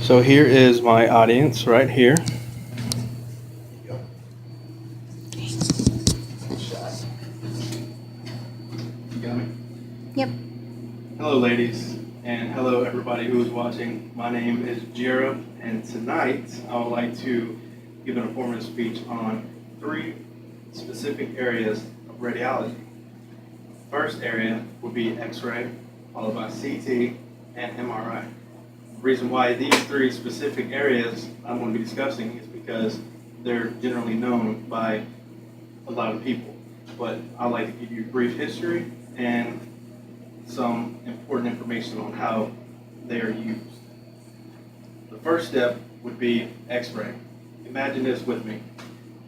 So here is my audience right here. You got me? Yep. Hello ladies, and hello everybody who is watching. My name is Jira, and tonight I would like to give an informative speech on 3 specific areas of radiology. First area would be X-ray, followed by CT and MRI. The reason why these 3 specific areas I'm going to be discussing is because they're generally known by a lot of people. But I'd like to give you a brief history and some important information on how they are used. The first step would be X-ray. Imagine this with me.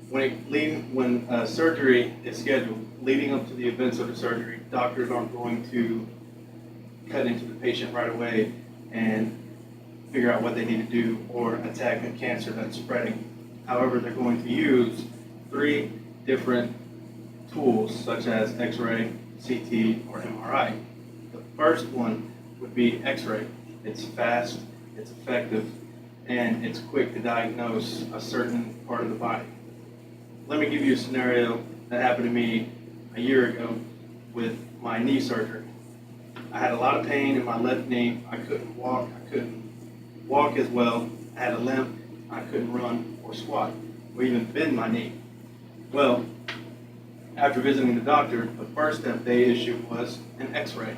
When surgery is scheduled, leading up to the events of the surgery, doctors aren't going to cut into the patient right away and figure out what they need to do or attack a cancer that's spreading. However, they're going to use 3 different tools such as X-ray, CT, or MRI. The first one would be X-ray. It's fast, it's effective, and it's quick to diagnose a certain part of the body. Let me give you a scenario that happened to me a year ago with my knee surgery. I had a lot of pain in my left knee. I couldn't walk as well. I had a limp. I couldn't run or squat or even bend my knee. Well, after visiting the doctor, the first step they issued was an X-ray.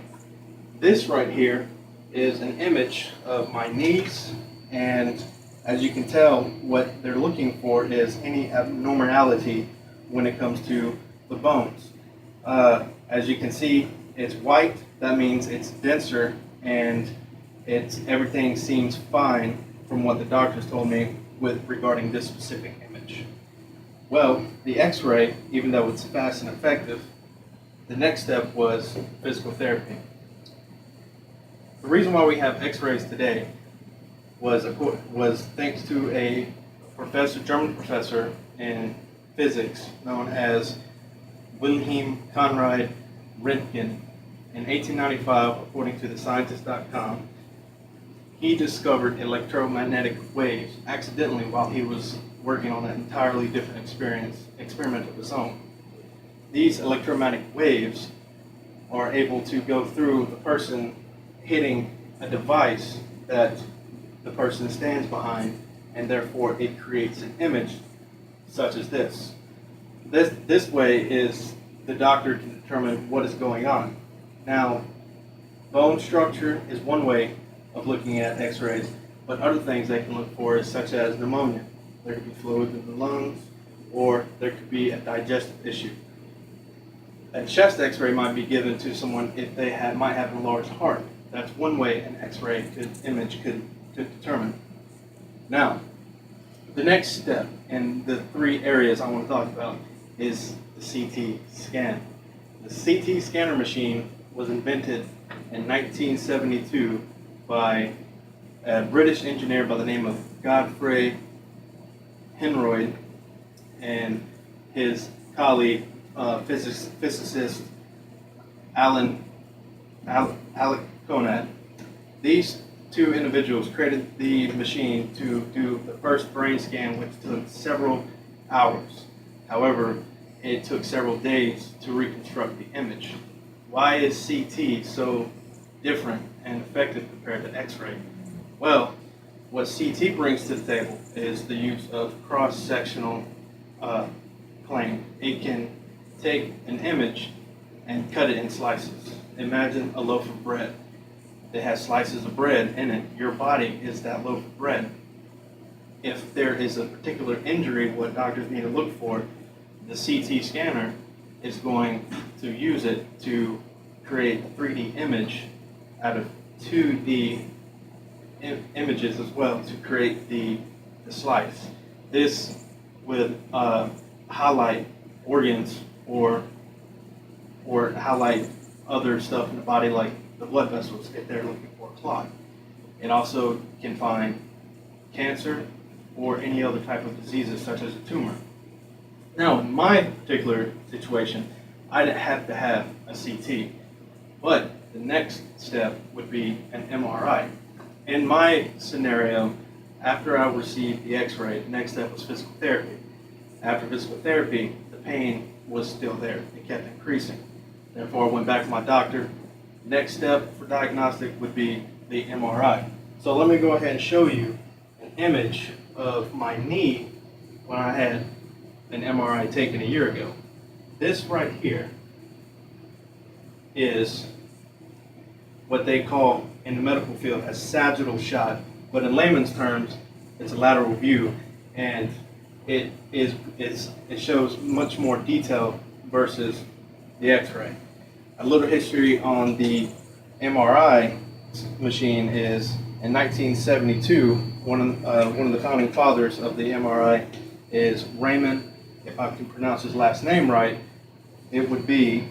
This right here is an image of my knees, and as you can tell, what they're looking for is any abnormality when it comes to the bones. As you can see, it's white. That means it's denser, and everything seems fine from what the doctors told me regarding this specific image. Well, the X-ray, even though it's fast and effective, the next step was physical therapy. The reason why we have X-rays today was thanks to a German professor in physics known as Wilhelm Conrad Röntgen. In 1895, according to thescientist.com, he discovered electromagnetic waves accidentally while he was working on an entirely different experiment of his own. These electromagnetic waves are able to go through the person hitting a device that the person stands behind, and therefore it creates an image such as this. This way is the doctor can determine what is going on. Now, bone structure is one way of looking at X-rays, but other things they can look for is such as pneumonia. There could be fluid in the lungs, or there could be a digestive issue. A chest X-ray might be given to someone if they might have a large heart. That's one way an X-ray image could determine. Now, the next step in the 3 areas I want to talk about is the CT scan. The CT scanner machine was invented in 1972 by a British engineer by the name of Godfrey Henroyd and his colleague, physicist Alec Conrad. These 2 individuals created the machine to do the first brain scan, which took several hours. However, it took several days to reconstruct the image. Why is CT so different and effective compared to X-ray? Well, what CT brings to the table is the use of cross-sectional plane. It can take an image and cut it in slices. Imagine a loaf of bread. It has slices of bread in it. Your body is that loaf of bread. If there is a particular injury, what doctors need to look for, the CT scanner is going to use it to create a 3D image out of 2D images as well to create the slice. This would highlight organs or highlight other stuff in the body like the blood vessels if they're looking for a clot. It also can find cancer or any other type of diseases such as a tumor. Now, in my particular situation, I didn't have to have a CT, but the next step would be an MRI. In my scenario, After I received the x-ray, the next step was physical therapy. After physical therapy, the pain was still there. It kept increasing. Therefore, I went back to my doctor. Next step for diagnostic would be the MRI. So let me go ahead and show you an image of my knee when I had an MRI taken a year ago. This right here is what they call in the medical field a sagittal shot, but in layman's terms, it's a lateral view, and it shows much more detail versus the X-ray. A little history on the MRI machine is in 1972, one of the founding fathers of the MRI is Raymond. If I can pronounce his last name right, it would be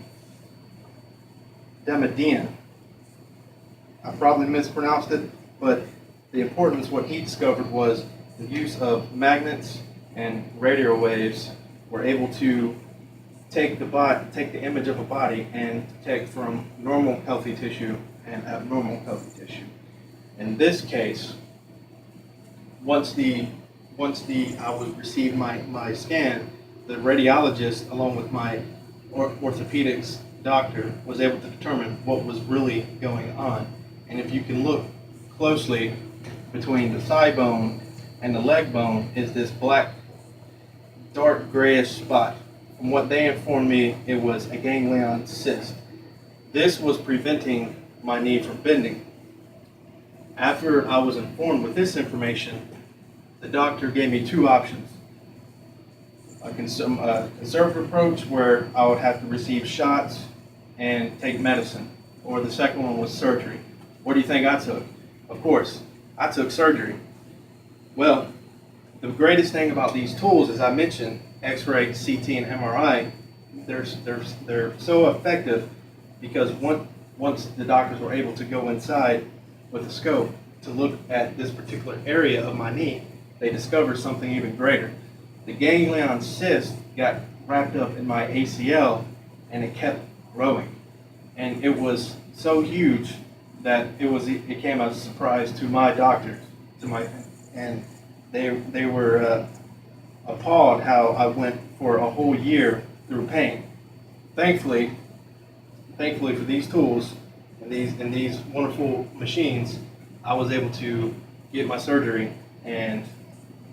Demadian. I probably mispronounced it, but the importance, what he discovered was the use of magnets and radio waves were able to take the image of a body and detect from normal healthy tissue and abnormal healthy tissue. In this case, once I would receive my scan, the radiologist, along with my orthopedics doctor, was able to determine what was really going on. And if you can look closely between the thigh bone and the leg bone is this black, dark grayish spot. From what they informed me, it was a ganglion cyst. This was preventing my knee from bending. After I was informed with this information, the doctor gave me two options. A conservative approach where I would have to receive shots and take medicine, or the second one was surgery. What do you think I took? Of course, I took surgery. Well, the greatest thing about these tools, as I mentioned, X-ray, CT, and MRI, they're so effective because once the doctors were able to go inside with a scope to look at this particular area of my knee, they discovered something even greater. The ganglion cyst got wrapped up in my ACL and it kept growing. And it was so huge that it came as a surprise to my doctors, and they were appalled how I went for a whole year through pain. Thankfully for these tools and these wonderful machines, I was able to get my surgery, and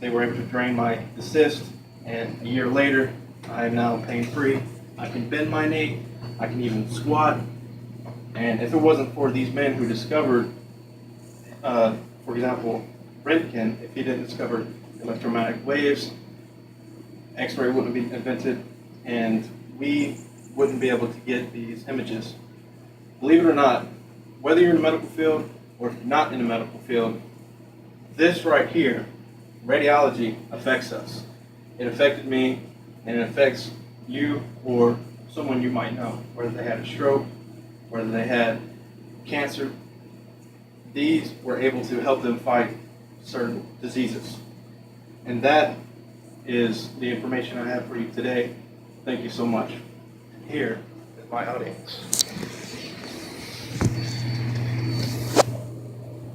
they were able to drain the cyst. And a year later, I am now pain-free. I can bend my knee. I can even squat. And if it wasn't for these men who discovered, for example, Röntgen, if he didn't discover electromagnetic waves, X-ray wouldn't be invented, and we wouldn't be able to get these images. Believe it or not, whether you're in the medical field or if you're not in the medical field, this right here, radiology, affects us. It affected me, and it affects you or someone you might know, whether they had a stroke, whether they had cancer. These were able to help them fight certain diseases. And that is the information I have for you today. Thank you so much. Here is my audience.